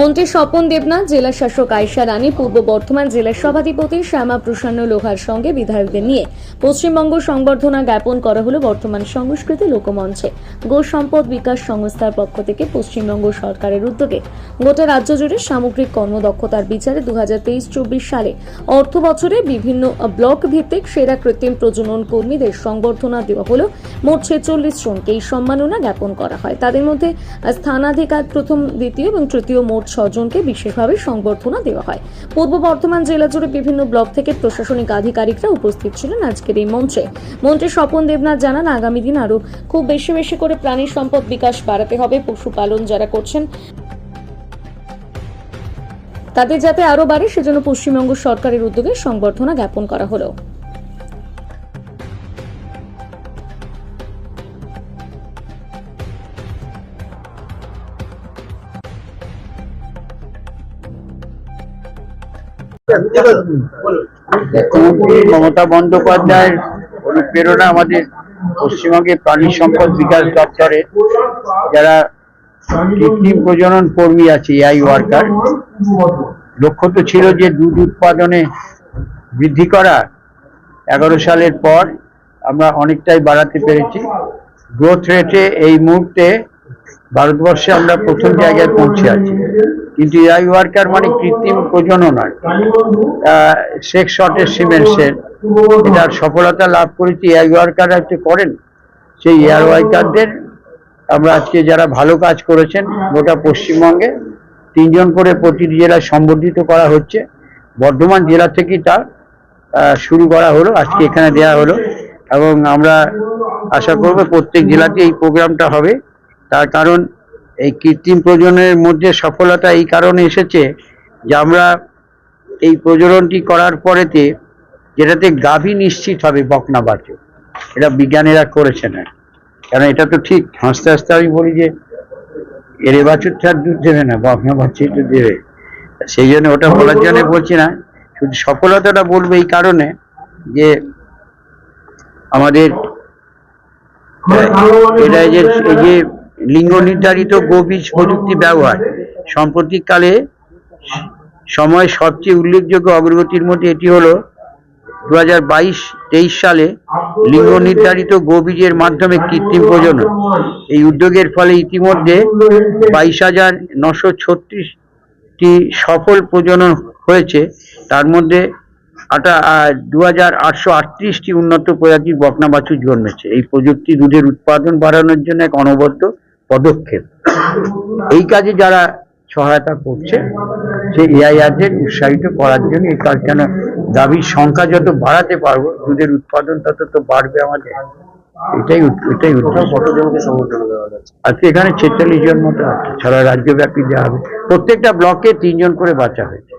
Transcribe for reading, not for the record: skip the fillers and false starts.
মন্ত্রী স্বপন দেবনাথ, জেলা শাসক আয়েশা রানী, পূর্ব বর্ধমান জেলার সভাধিপতি শ্যামা প্রসন্ন লোহার সঙ্গে বিধায়কদের নিয়ে পশ্চিমবঙ্গ সংবর্ধনা জ্ঞাপন করা হলো বর্তমান সংস্কৃতি লোকমঞ্চে। গো সম্পদ বিকাশ সংস্থার পক্ষ থেকে পশ্চিমবঙ্গ সরকারের উদ্যোগে গোটা রাজ্য জুড়ে সামগ্রিক কর্মদক্ষতার বিচারে 2023-24 সালে অর্থ বছরে বিভিন্ন ব্লক ভিত্তিক সেরা কৃত্রিম প্রজনন কর্মীদের সংবর্ধনা দেওয়া হলো। মোট 46 জনকে এই সম্মাননা জ্ঞাপন করা হয়। তাদের মধ্যে স্থানাধিকার প্রথম, দ্বিতীয় এবং তৃতীয় মোট 6 জনকে বিশেষভাবে সংবর্ধনা দেওয়া হয়। পূর্ব বর্ধমান জেলা জুড়ে বিভিন্ন ব্লক থেকে প্রশাসনিক আধিকারিকরা উপস্থিত ছিলেন আজকের এই মঞ্চে। মন্ত্রী স্বপন দেবনাথ জানান, আগামী দিন আরো খুব বেশি বেশি করে প্রাণী সম্পদ বিকাশ বাড়াতে হবে। পশুপালন যারা করছেন তাদের যাতে আরো বাড়ে, সেজন্য পশ্চিমবঙ্গ সরকারের উদ্যোগে সংবর্ধনা জ্ঞাপন করা হলো। মুখ্যমন্ত্রী মমতা বন্দ্যোপাধ্যায়ের অনুপ্রেরণা আমাদের পশ্চিমবঙ্গের প্রাণী সম্পদ বিকাশ দপ্তরে যারা কৃত্রিম প্রজনন কর্মী আছে, এআই ওয়ার্কার, লক্ষ্য তো ছিল যে দুধ উৎপাদনে বৃদ্ধি করা। 11 সালের পর আমরা অনেকটাই বাড়াতে পেরেছি। গ্রোথ রেটে এই মুহূর্তে ভারতবর্ষে আমরা প্রথম জায়গায় পৌঁছে আছি। কিন্তু এআই ওয়ার্কার মানে কৃত্রিম প্রজনন নয়, সেক্স শর্টেজ সিমেন্টসের এটার সফলতা লাভ করেছি এআই ওয়ার্কাররা হচ্ছে করেন। সেই এআই ওয়ার্কারদের আমরা আজকে যারা ভালো কাজ করেছেন গোটা পশ্চিমবঙ্গে 3 জন করে প্রতিটি জেলায় সম্বর্ধিত করা হচ্ছে। বর্ধমান জেলা থেকেই তা শুরু করা হলো, আজকে এখানে দেওয়া হলো এবং আমরা আশা করব প্রত্যেক জেলাতে এই প্রোগ্রামটা হবে। তার কারণ এই কৃত্রিম প্রজননের মধ্যে সফলতা এই কারণে এসেছে যে আমরা এই প্রজননটি করার পরেতে যেটাতে গাভী নিশ্চিত হবে বকনা বাচ্চা, এটা বিজ্ঞানীরা করেছে না। কারণ এটা তো ঠিক হাসতে হাসতে আমি বলি যে এর বাছুর আর দুধ দেবে না, বকনা বাচ্চাই তো দেবে। সেই জন্য ওটা বলার জন্য বলছি না, শুধু সফলতাটা বলবো এই কারণে যে আমাদের এটা এই যে লিঙ্গ নির্ধারিত গোবীজ প্রযুক্তি ব্যবহার সাম্প্রতিককালে সময় সবচেয়ে উল্লেখযোগ্য অগ্রগতির মধ্যে এটি হলো 2022-23 সালে লিঙ্গ নির্ধারিত গোবীজের মাধ্যমে কৃত্রিম প্রজনন। এই উদ্যোগের ফলে ইতিমধ্যে 22,936টি সফল প্রজনন হয়েছে। তার মধ্যে 2,838টি উন্নত প্রজাতির বকনা বাছুর জন্মেছে। এই প্রযুক্তি দুধের উৎপাদন বাড়ানোর জন্য এক অনবদ্য পদক্ষেপ। এই কাজে যারা সহায়তা করছে সেই এআইআরদের উৎসাহিত করার জন্য এই কাজ, যেন গাভীর সংখ্যা যত বাড়াতে পারবো দুধের উৎপাদন তত তো বাড়বে আমাদের। এটাই উদ্দেশ্য। আজকে এখানে 46 জন মতো আছে, সারা রাজ্যব্যাপী দেওয়া হবে। প্রত্যেকটা ব্লকে 3 জন করে বাচ্চা হয়েছে।